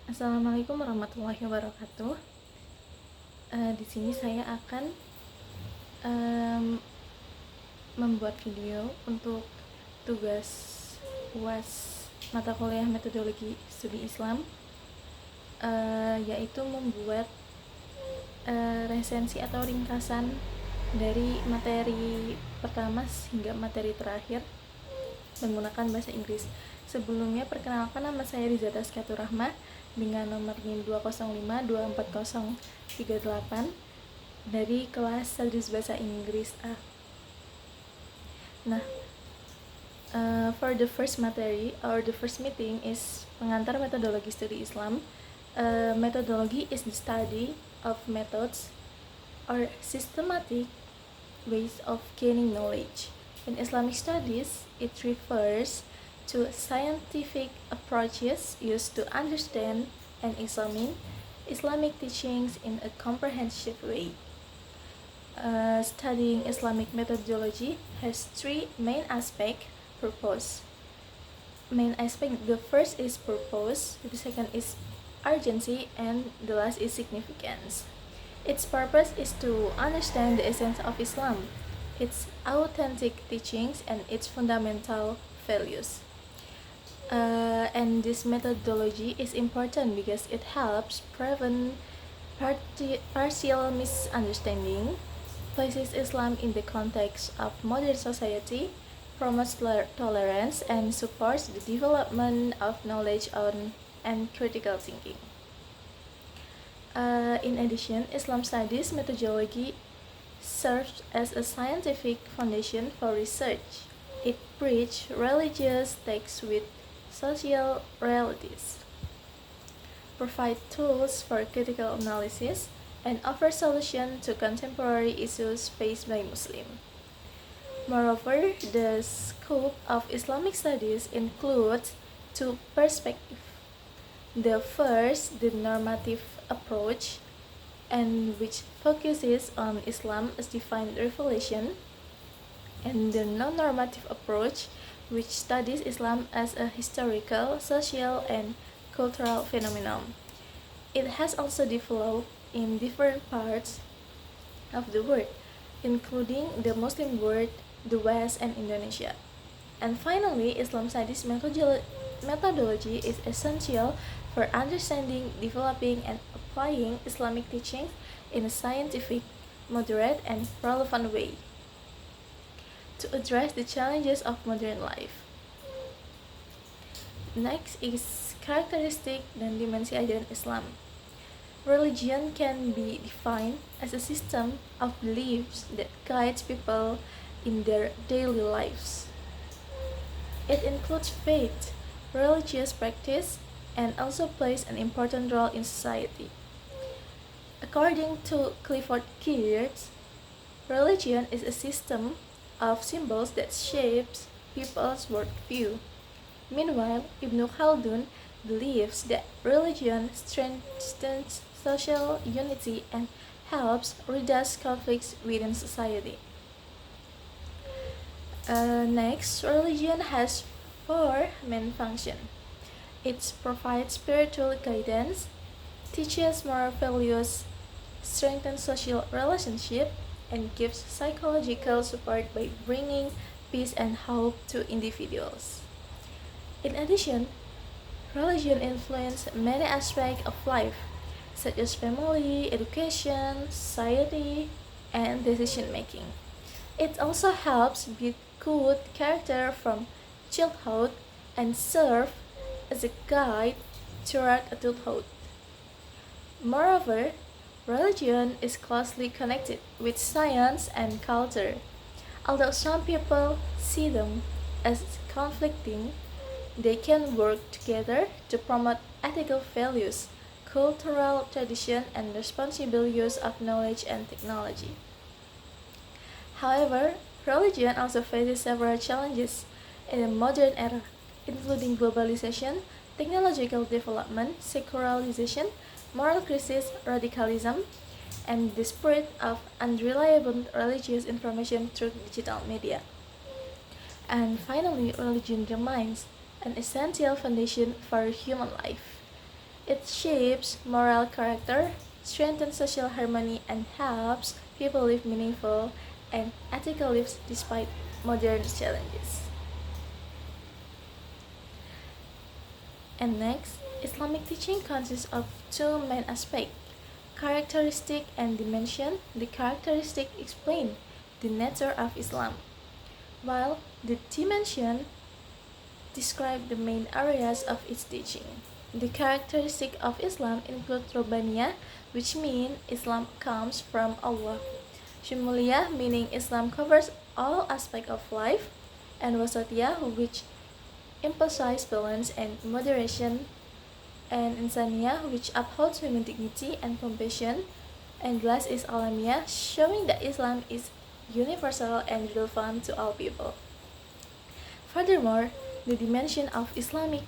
Assalamualaikum warahmatullahi wabarakatuh. Di sini saya akan em, membuat video untuk tugas UAS mata kuliah metodologi studi Islam, yaitu membuat resensi atau ringkasan dari materi pertama hingga materi terakhir menggunakan bahasa Inggris. Sebelumnya, perkenalkan, nama saya Riza Tazkiyaturrahma dengan nomor NIM 205-24038 dari kelas Tadris Bahasa Inggris A. Nah, for the first material or the first meeting is pengantar metodologi studi Islam. Methodology is the study of methods or systematic ways of gaining knowledge. In Islamic studies, it refers to scientific approaches used to understand and examine Islamic teachings in a comprehensive way. Studying Islamic methodology has three main aspects. The first is purpose, the second is urgency, and the last is significance. Its purpose is to understand the essence of Islam, its authentic teachings, and its fundamental values. And this methodology is important because it helps prevent partial misunderstanding, places Islam in the context of modern society, promotes tolerance, and supports the development of knowledge and critical thinking. In addition, Islam studies methodology serves as a scientific foundation for research. It bridges religious texts with social realities, provide tools for critical analysis, and offer solutions to contemporary issues faced by Muslims. Moreover, the scope of Islamic studies includes two perspectives. The first, the normative approach, and which focuses on Islam as divine revelation, and the non-normative approach, which studies Islam as a historical, social, and cultural phenomenon. It has also developed in different parts of the world, including the Muslim world, the West, and Indonesia. And finally, Islam studies methodology is essential for understanding, developing, and applying Islamic teachings in a scientific, moderate, and relevant way to address the challenges of modern life. Next is characteristic dan dimensi ajaran Islam. Religion can be defined as a system of beliefs that guides people in their daily lives. It includes faith, religious practice, and also plays an important role in society. According to Clifford Geertz, religion is a system of symbols that shapes people's worldview. Meanwhile, Ibn Khaldun believes that religion strengthens social unity and helps reduce conflicts within society. Next, religion has four main functions. It provides spiritual guidance, teaches moral values, strengthens social relationships, and gives psychological support by bringing peace and hope to individuals. In addition, religion influences many aspects of life, such as family, education, society, and decision making. It also helps build good character from childhood and serve as a guide toward adulthood. Moreover, religion is closely connected with science and culture. Although some people see them as conflicting, they can work together to promote ethical values, cultural tradition, and responsible use of knowledge and technology. However, religion also faces several challenges in the modern era, including globalization, technological development, secularization, moral crisis, radicalism, and the spread of unreliable religious information through digital media. And finally, religion remains an essential foundation for human life. It shapes moral character, strengthens social harmony, and helps people live meaningful and ethical lives despite modern challenges. And next, Islamic teaching consists of two main aspects, characteristic and dimension. The characteristic explain the nature of Islam, while the dimension describe the main areas of its teaching. The characteristic of Islam include Robbaniyah, which means Islam comes from Allah. Shumuliyah, meaning Islam covers all aspects of life, and Wasatiyah, which emphasize balance and moderation, and Insaniyah, which upholds human dignity and compassion, and last is Alamiyah, showing that Islam is universal and relevant to all people. Furthermore, the dimension of Islamic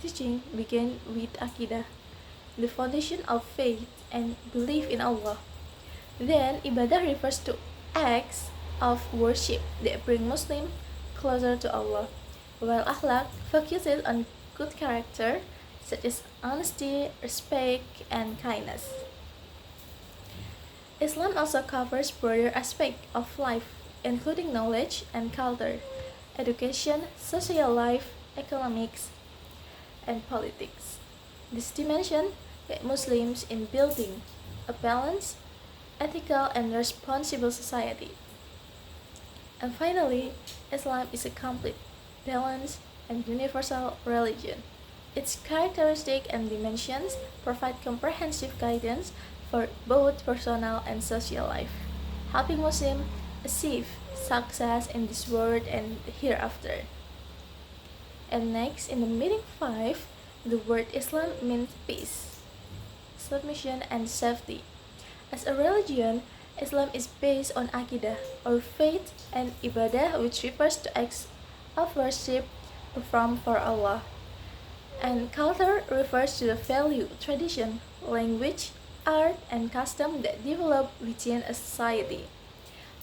teaching began with Aqidah, the foundation of faith and belief in Allah. Then, Ibadah refers to acts of worship that bring Muslims closer to Allah, while Akhlaq focuses on good character such as honesty, respect, and kindness. Islam also covers broader aspects of life, including knowledge and culture, education, social life, economics, and politics. This dimension guides Muslims in building a balanced, ethical, and responsible society. And finally, Islam is a complete, balanced, and universal religion. Its characteristics and dimensions provide comprehensive guidance for both personal and social life, helping Muslims achieve success in this world and hereafter. And next, in the meaning 5, the word Islam means peace, submission, and safety. As a religion, Islam is based on Aqidah, or faith, and Ibadah, which refers to acts of worship performed for Allah. And culture refers to the value, tradition, language, art, and custom that develop within a society.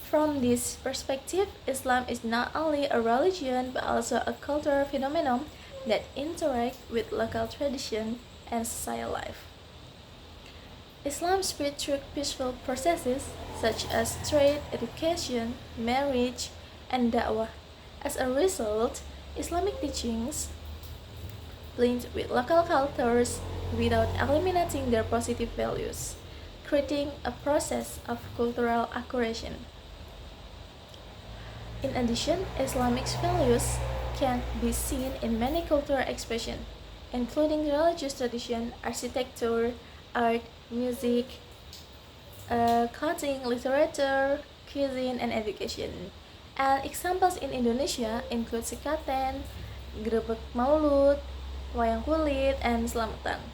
From this perspective, Islam is not only a religion but also a cultural phenomenon that interacts with local tradition and society life. Islam spread through peaceful processes such as trade, education, marriage, and da'wah. As a result, Islamic teachings blend with local cultures without eliminating their positive values, creating a process of cultural acquisition. In addition, Islamic values can be seen in many cultural expressions, including religious tradition, architecture, art, music, clothing, literature, cuisine, and education. And examples in Indonesia include sekaten, grebek maulud, wayang kulit, and selamatan.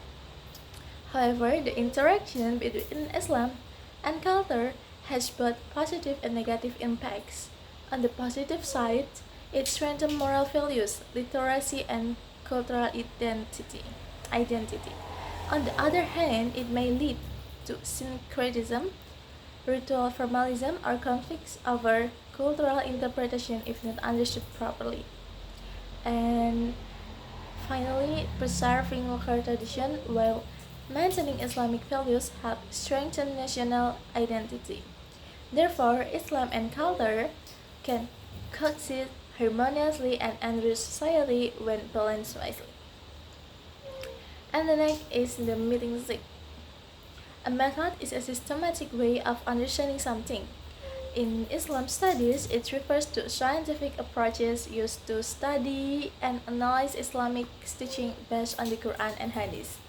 However, the interaction between Islam and culture has both positive and negative impacts. On the positive side, it strengthens moral values, literacy, and cultural identity. On the other hand, it may lead to syncretism, ritual formalism, or conflicts over cultural interpretation if not understood properly. And finally, preserving local tradition while maintaining Islamic values help strengthen national identity. Therefore, Islam and culture can coexist harmoniously and enrich society when balanced wisely. And the next is the meeting 6. A method is a systematic way of understanding something. In Islam studies, it refers to scientific approaches used to study and analyze Islamic teaching based on the Quran and Hadith.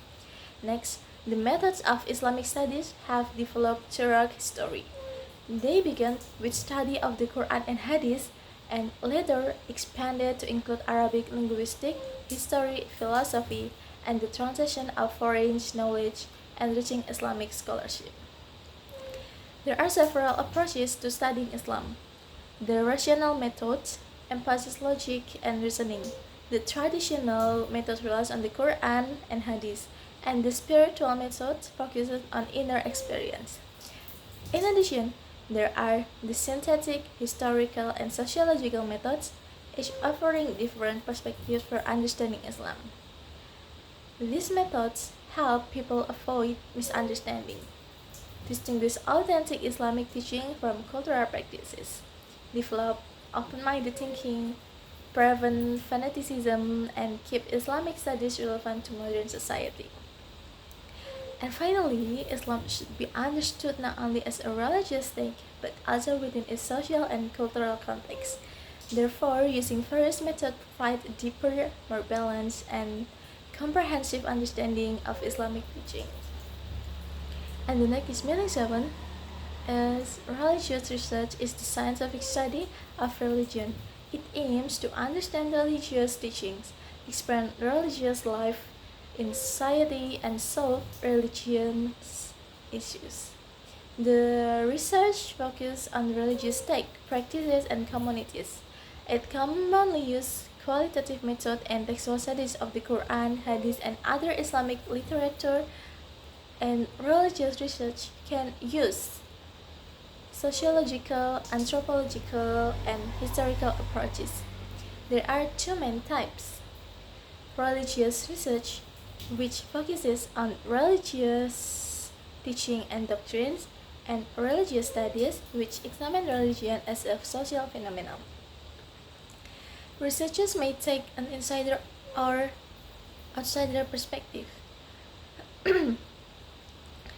Next, the methods of Islamic studies have developed throughout history. They began with study of the Quran and Hadith and later expanded to include Arabic linguistics, history, philosophy, and the translation of foreign knowledge, enriching Islamic scholarship. There are several approaches to studying Islam. The rational method emphasizes logic and reasoning. The traditional method relies on the Quran and Hadith, and the spiritual method focuses on inner experience. In addition, there are the synthetic, historical, and sociological methods, each offering different perspectives for understanding Islam. These methods help people avoid misunderstanding, distinguish authentic Islamic teaching from cultural practices, develop open-minded thinking, prevent fanaticism, and keep Islamic studies relevant to modern society. And finally, Islam should be understood not only as a religious thing, but also within its social and cultural context. Therefore, using various methods provides a deeper, more balanced, and comprehensive understanding of Islamic teaching. And the next is meaning 7 is religious research is the scientific study of religion. It aims to understand religious teachings, expand religious life in society, and solve religious issues. The research focuses on religious texts, practices, and communities. It commonly uses qualitative method and textual studies of the Quran, Hadith, and other Islamic literature, and religious research can use sociological, anthropological, and historical approaches. There are two main types: religious research, which focuses on religious teaching and doctrines, and religious studies, which examine religion as a social phenomenon. Researchers may take an insider or outsider perspective.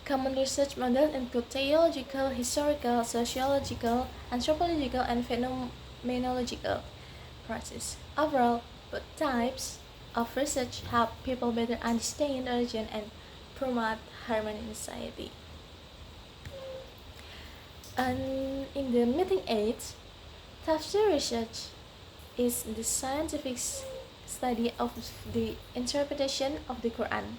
Common research models include theological, historical, sociological, anthropological, and phenomenological approaches. Overall, both types of research help people better understand religion and promote harmony in society. And in the meeting 8, tafsir research is the scientific study of the interpretation of the Quran.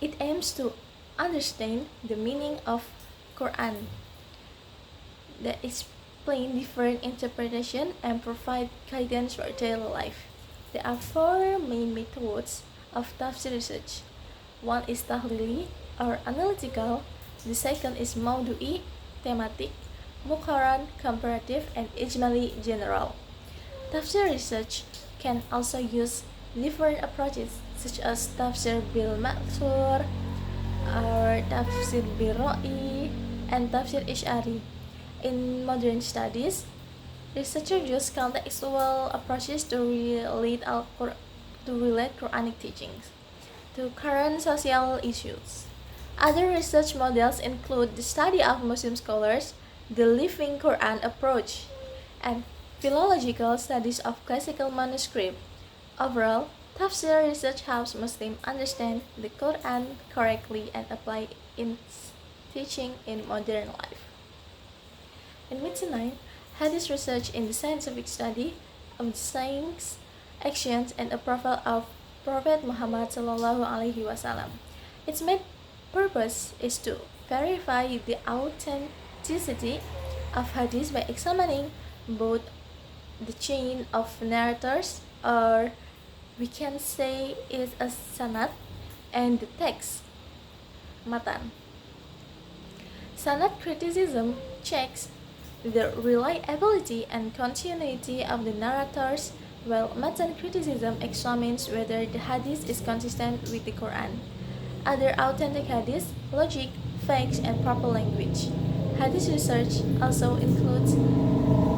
It aims to understand the meaning of Quran, that explain different interpretation and provide guidance for daily life. There are four main methods of tafsir research. One is tahlili or analytical, the second is maudu'i, thematic, muqarran, comparative, and ijmali, general. Tafsir research can also use different approaches such as tafsir bil ma'thur or tafsir bil ra'i and tafsir ish'ari. In modern studies, researchers use contextual approaches to relate Quranic teachings to current social issues. Other research models include the study of Muslim scholars, the Living Quran approach, and philological studies of classical manuscripts. Overall, tafsir research helps Muslims understand the Quran correctly and apply its teaching in modern life. In Meeting 9, Hadith research in the scientific study of the sayings, actions, and approval of Prophet Muhammad SAW. Its main purpose is to verify the authenticity of hadith by examining both the chain of narrators, or we can say is a sanad, and the text, matan. Sanad criticism checks the reliability and continuity of the narrators, while matan criticism examines whether the hadith is consistent with the Quran. Other authentic hadith, logic, facts, and proper language. Hadith research also includes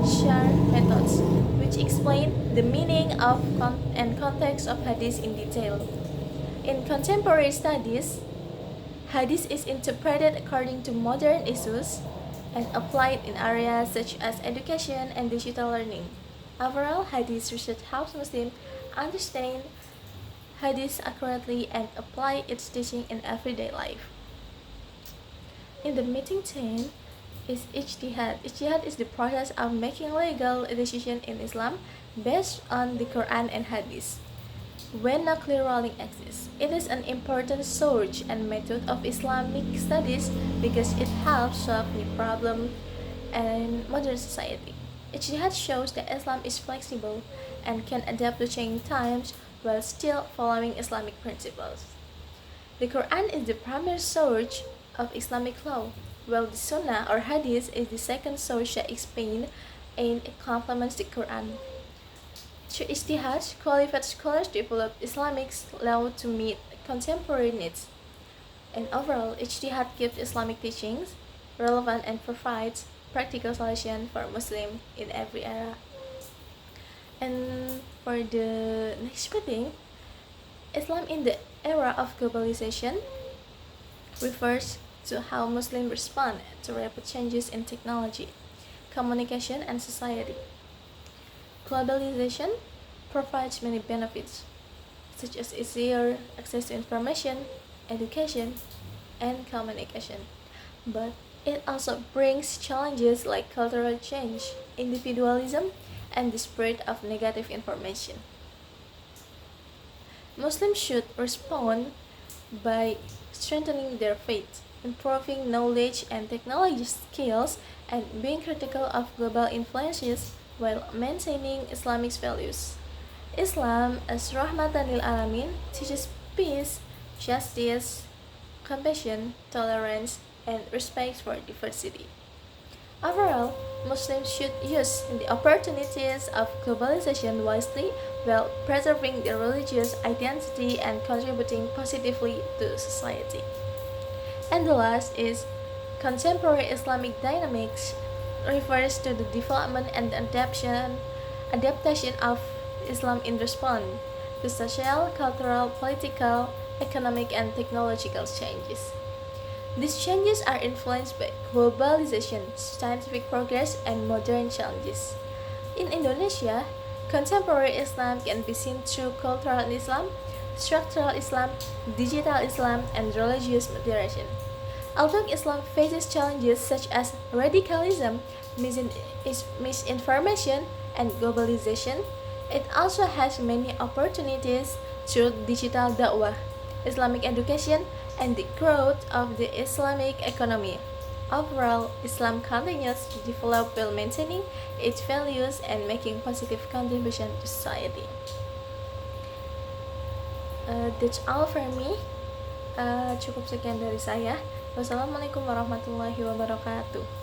sharh methods, which explain the meaning of and context of hadith in detail. In contemporary studies, hadith is interpreted according to modern issues and applied in areas such as education and digital learning. Overall, hadith research helps Muslims understand hadith accurately and apply its teaching in everyday life. In the Meeting 10 is ijtihad. Ijtihad is the process of making legal decision in Islam based on the Quran and hadith. When no clear ruling exists, it is an important source and method of Islamic studies because it helps solve the problem in modern society. Ijtihad shows that Islam is flexible and can adapt to changing times while still following Islamic principles. The Quran is the primary source of Islamic law, while the Sunnah or Hadith is the second source that explains and complements the Quran. Through ijtihad, qualified scholars develop Islamic law to meet contemporary needs. And overall, ijtihad keeps Islamic teachings relevant and provides practical solutions for Muslims in every era. And for the next meeting, Islam in the era of globalization refers to how Muslims respond to rapid changes in technology, communication, and society. Globalization provides many benefits, such as easier access to information, education, and communication. But it also brings challenges like cultural change, individualism, and the spread of negative information. Muslims should respond by strengthening their faith, improving knowledge and technology skills, and being critical of global influences while maintaining Islamic values. Islam, as Rahmatan lil Alamin, teaches peace, justice, compassion, tolerance, and respect for diversity. Overall, Muslims should use the opportunities of globalization wisely while preserving their religious identity and contributing positively to society. And the last is contemporary Islamic dynamics refers to the development and adaptation of Islam in response to social, cultural, political, economic, and technological changes. These changes are influenced by globalization, scientific progress, and modern challenges. In Indonesia, contemporary Islam can be seen through cultural Islam, structural Islam, digital Islam, and religious moderation. Although Islam faces challenges such as radicalism, misinformation, and globalization, it also has many opportunities through digital da'wah, Islamic education, and the growth of the Islamic economy. Overall, Islam continues to develop while maintaining its values and making positive contribution to society. That's all for me. Cukup sekian dari saya. Wassalamualaikum warahmatullahi wabarakatuh.